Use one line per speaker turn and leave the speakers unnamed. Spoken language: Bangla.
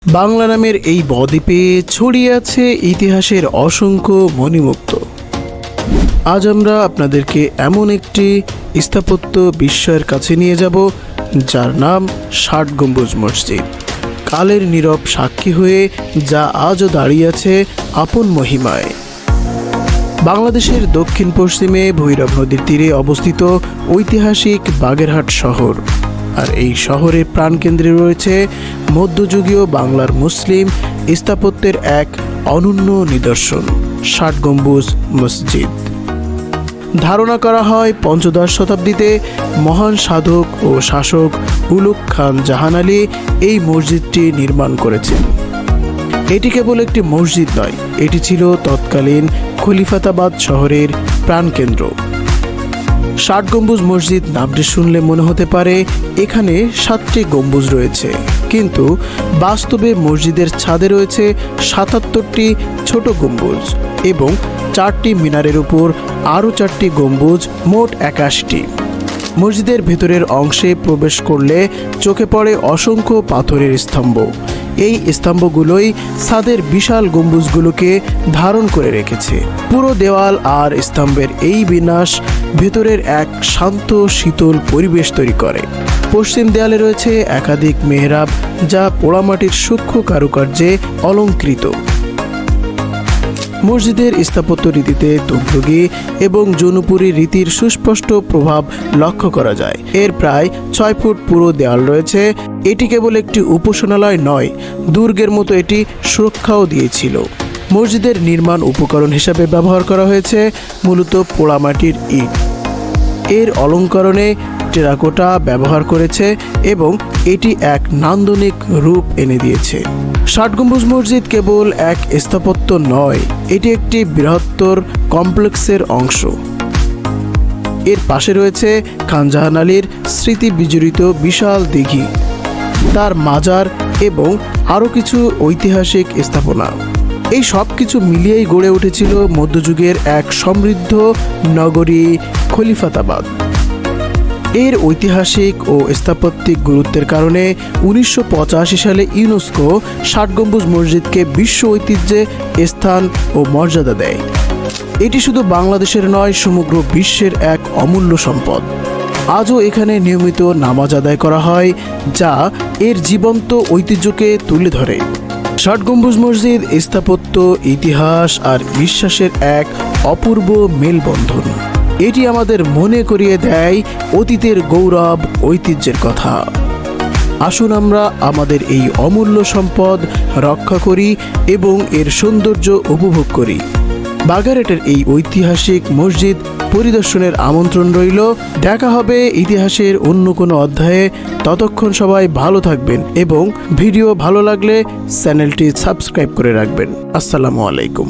বাংলা নামের এই বদ্বীপে ছড়িয়ে আছে ইতিহাসের অসংখ্য মণিমুক্ত। আজ আমরা আপনাদেরকে এমন একটি স্থাপত্য বিস্ময়ের কাছে নিয়ে যাব যার নাম ৬০ গম্বুজ মসজিদ। কালের নীরব সাক্ষী হয়ে যা আজও দাঁড়িয়ে আছে আপন মহিমায়। বাংলাদেশের দক্ষিণ পশ্চিমে ভৈরব নদীর তীরে অবস্থিত ঐতিহাসিক বাগেরহাট শহর। আর এই শহরের প্রাণকেন্দ্রে রয়েছে মধ্যযুগীয় বাংলার মুসলিম স্থাপত্যের এক অনন্য নিদর্শন ৬০ গম্বুজ মসজিদ। ধারণা করা হয় পঞ্চদশ শতাব্দীতে মহান সাধক ও শাসক উলুগ খান জাহান আলী এই মসজিদটি নির্মাণ করেছেন। এটি কেবল একটি মসজিদ নয়, এটি ছিল তৎকালীন খলিফাতাবাদ শহরের প্রাণকেন্দ্র। ৬০ গম্বুজ মসজিদ নামটি শুনলে মনে হতে পারে এখানে ৭টি গম্বুজ রয়েছে, কিন্তু বাস্তবে মসজিদের ছাদে রয়েছে ৭৭টি ছোট গম্বুজ এবং 4টি মিনারের উপর আরও 4টি গম্বুজ, মোট ৮১টি। মসজিদের ভেতরের অংশে প্রবেশ করলে চোখে পড়ে অসংখ্য পাথরের স্তম্ভ। এই স্তম্ভগুলোই ছাদের বিশাল গম্বুজগুলোকে ধারণ করে রেখেছে। পুরো দেওয়াল আর স্তম্ভের এই বিন্যাস ভেতরের এক শান্ত শীতল পরিবেশ তৈরি করে। পশ্চিম দেয়ালে রয়েছে একাধিক মেহরাব, যা পোড়ামাটির সূক্ষ্ম কারুকার্যে অলঙ্কৃত। মসজিদের স্থাপত্য রীতিতে তুগলকি এবং জৌনপুরী রীতির সুস্পষ্ট প্রভাব লক্ষ্য করা যায়। এর প্রায় ৬ ফুট পুরো দেয়াল রয়েছে। এটি কেবল একটি উপাসনালয় নয়, দুর্গের মতো এটি সুরক্ষাও দিয়েছিল। মসজিদের নির্মাণ উপকরণ হিসাবে ব্যবহার করা হয়েছে মূলত পোড়ামাটির ইট। এর অলঙ্করণে টেরাকোটা ব্যবহার করেছে এবং এটি এক নান্দনিক রূপ এনে দিয়েছে। ৬০ গম্বুজ মসজিদ কেবল এক স্থাপত্য নয়, এটি একটি বৃহত্তর কমপ্লেক্সের অংশ। এর পাশে রয়েছে খান জাহান আলীর স্মৃতি বিজড়িত বিশাল দিঘি, তার মাজার এবং আরও কিছু ঐতিহাসিক স্থাপনা। এই সব কিছু মিলিয়েই গড়ে উঠেছিল মধ্যযুগের এক সমৃদ্ধ নগরী খলিফাতাবাদ। এর ঐতিহাসিক ও স্থাপত্যিক গুরুত্বের কারণে ১৯৮৫ সালে ইউনেস্কো ৬০ গম্বুজ মসজিদকে বিশ্ব ঐতিহ্যে স্থান ও মর্যাদা দেয়। এটি শুধু বাংলাদেশের নয়, সমগ্র বিশ্বের এক অমূল্য সম্পদ। আজও এখানে নিয়মিত নামাজ আদায় করা হয়, যা এর জীবন্ত ঐতিহ্যকে তুলে ধরে। ৬০ গম্বুজ মসজিদ স্থাপত্য, ইতিহাস আর বিশ্বাসের এক অপূর্ব মেলবন্ধন। এটি আমাদের মনে করিয়ে দেয় অতীতের গৌরব, ঐতিহ্যের কথা। আসুন আমরা আমাদের এই অমূল্য সম্পদ রক্ষা করি এবং এর সৌন্দর্য উপভোগ করি। বাগেরহাটের এই ঐতিহাসিক মসজিদ পরিদর্শনের আমন্ত্রণ রইল। দেখা হবে ইতিহাসের অন্য কোনো অধ্যায়ে। ততক্ষণ সবাই ভালো থাকবেন এবং ভিডিও ভালো লাগলে চ্যানেলটি সাবস্ক্রাইব করে রাখবেন। আসসালামু আলাইকুম।